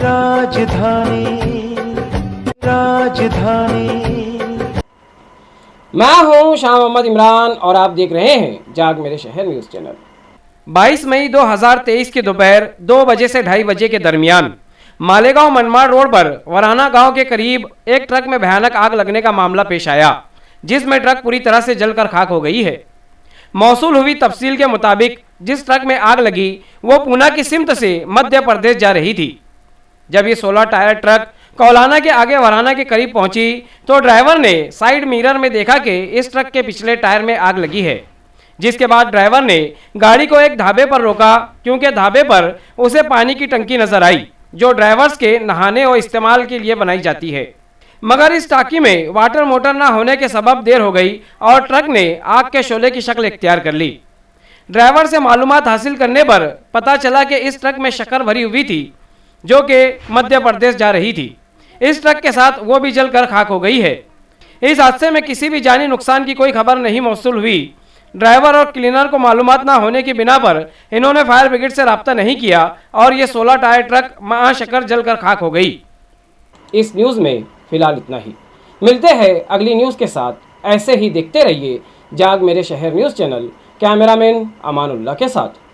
राजधानी राजधानी। मैं हूं शाह मोहम्मद इमरान और आप देख रहे हैं जाग मेरे शहर न्यूज़ चैनल। 22 मई 2023 की दोपहर 2 बजे से 2:30 बजे के दरमियान मालेगांव मनमाड़ रोड पर वराना गांव के करीब एक ट्रक में भयानक आग लगने का मामला पेश आया, जिसमें ट्रक पूरी तरह से जलकर खाक हो गई है। मौसूल हुई तफसील के मुताबिक जिस ट्रक में आग लगी वो पूना की सिमत से मध्य प्रदेश जा रही थी। जब ये 16 टायर ट्रक कौलाना के आगे वराना के करीब पहुंची तो ड्राइवर ने साइड मिरर में देखा कि इस ट्रक के पिछले टायर में आग लगी है, जिसके बाद ड्राइवर ने गाड़ी को एक ढाबे पर रोका, क्योंकि ढाबे पर उसे पानी की टंकी नजर आई जो ड्राइवर्स के नहाने और इस्तेमाल के लिए बनाई जाती है। मगर इस टांकी में वाटर मोटर न होने के सबब देर हो गई और ट्रक ने आग के शोले की शक्ल इख्तियार कर ली। ड्राइवर से मालूमात हासिल करने पर पता चला कि इस ट्रक में शक्कर भरी हुई थी जो कि मध्य प्रदेश जा रही थी। इस ट्रक के साथ वो भी जलकर खाक हो गई है। इस हादसे में किसी भी जानी नुकसान की कोई खबर नहीं मौसूल हुई। ड्राइवर और क्लीनर को मालूमात ना होने की बिना पर इन्होंने फायर ब्रिगेड से रब्ता नहीं किया और ये 16 टायर ट्रक महाशक्कर जलकर खाक हो गई। इस न्यूज़ में फिलहाल इतना ही। मिलते हैं अगली न्यूज़ के साथ। ऐसे ही देखते रहिए जाग मेरे शहर न्यूज़ चैनल। कैमरामैन अमानुल्लाह के साथ।